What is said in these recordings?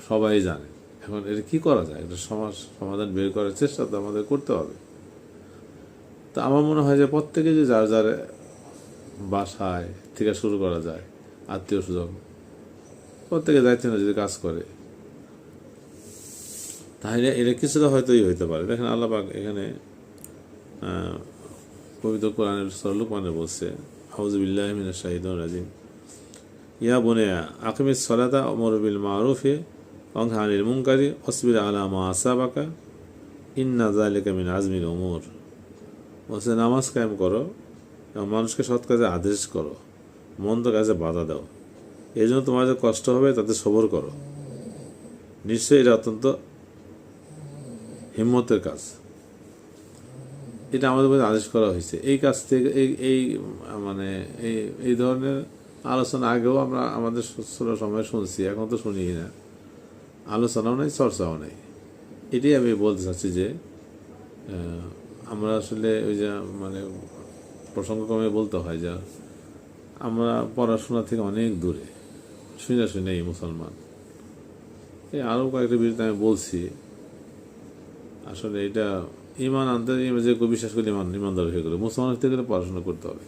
সবাই জানে। এখন এটা কি করা যায়, এটা সমাধান বের করার চেষ্টা তো আমাদের করতে হবে। তো আমার মনে হয় যে প্রত্যেকে যে যার যার বাসায় থেকে শুরু করা যায়, আত্মীয় স্বজন প্রত্যেকে দায়িত্ব নিয়ে যদি কাজ করে, তাহলে এটা কিছুটা হয়তো হইতে পারে। দেখেন আল্লাহ পাক এখানে পবিত্র কোরআনের সূরা লুকমানে বলছে, আউযু বিল্লাহি মিনাশ শাইতানির রাজিম, ইয়া বুনাইয়া আকিমিস সালাতা ওয়া'মুর বিল মা'রুফি ওয়ানহা আনিল মুনকারি ওয়াসবির আলা মা আসাবাকা ইন্না যালিকা মিন আজমিল উমুর। বলছে নামাজ কায়েম করো এবং মানুষকে সৎ কাজে আদেশ করো, মন্দ কাজে বাধা দাও, এই জন্য তোমার যে কষ্ট হবে তাতে সবর করো, নিশ্চয়ই এটা অত্যন্ত হিম্মতের কাজ। এটা আমাদের মধ্যে আদেশ করা হয়েছে। এই কাজ থেকে এই মানে এই এই ধরনের আলোচনা আগেও আমরা আমাদের সময় শুনছি, এখন তো শুনি না, আলোচনাও নেই, চর্চাও নেই। এটাই আমি বলতে চাচ্ছি যে আমরা আসলে ওই যে মানে প্রসঙ্গক্রমে বলতে হয় যে আমরা পড়াশোনা থেকে অনেক দূরে, শুনে এই মুসলমান। এই আরও কয়েকটা বিষয় আমি বলছি, আসলে এটা ইমান আনতে যে বিশ্বাস করে ইমানদার হয়ে গেলে মুসলমান হতে গেলে পড়াশোনা করতে হবে,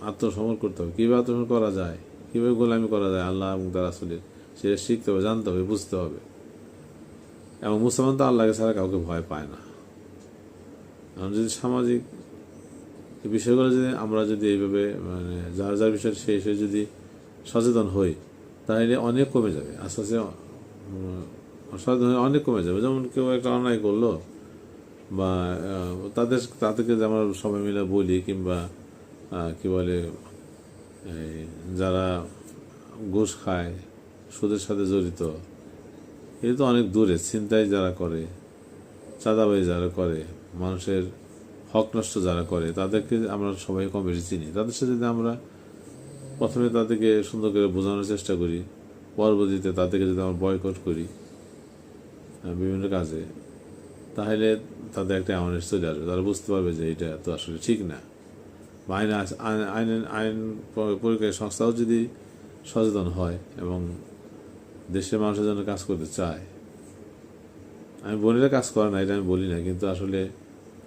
আত্মসমর্পণ করতে হবে। কীভাবে আত্মসমর্পণ করা যায়, কীভাবে গোলামি করা যায় আল্লাহ এবং তার রাসূলের, সেটা শিখতে হবে, জানতে হবে, বুঝতে হবে। এবং মুসলমান তো আল্লাহকে ছাড়া কাউকে ভয় পায় না। এখন যদি সামাজিক বিষয়গুলো যদি আমরা যদি এইভাবে মানে যার যার বিষয়ে সে যদি সচেতন হই, তাহলে অনেক কমে যাবে, আস্তে আস্তে সচেতন হয়ে অনেক কমে যাবে। যেমন কেউ একটা অন্যায় করলো, বা তাদেরকে যে আমরা সবাই মিলে বলি, কিংবা কি বলে যারা ঘুষ খায়, সুদের সাথে জড়িত, এটা তো অনেক দূরে। ছিনতাই যারা করে, চাঁদাবাজি যারা করে, মানুষের হক নষ্ট যারা করে, তাদেরকে আমরা সবাই কম বেশি চিনি। তাদের সাথে যদি আমরা প্রথমে তাদেরকে সুন্দর করে বোঝানোর চেষ্টা করি, পরবর্তীতে তাদেরকে যদি আমরা বয়কট করি বিভিন্ন কাজে, তাহলে তাদের একটা অ্যাওয়ারনেস চলে আসবে, তারা বুঝতে পারবে যে এটা তো আসলে ঠিক না। বা আইন প্রয়োগকারী সংস্থাও যদি সচেতন হয় এবং দেশের মানুষের জন্য কাজ করতে চায়, আমি বলি না কাজ করে না, এটা আমি বলি না, কিন্তু আসলে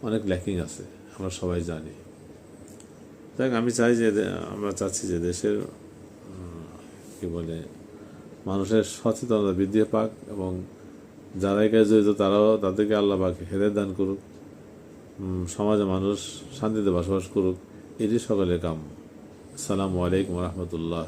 অনেক ল্যাকিং আছে, আমরা সবাই জানি। দেখ আমি চাই যে আমরা চাচ্ছি যে দেশের কি বলে মানুষের সচেতনতা বৃদ্ধি পাক, এবং যারা এখানে জড়িত তারাও, তাদেরকে আল্লাহ পাক হেদায়েত দান করুক, সমাজে মানুষ শান্তিতে বসবাস করুক, এটি সকলের কাম্য। আসসালামু আলাইকুম ওয়া রাহমাতুল্লাহ।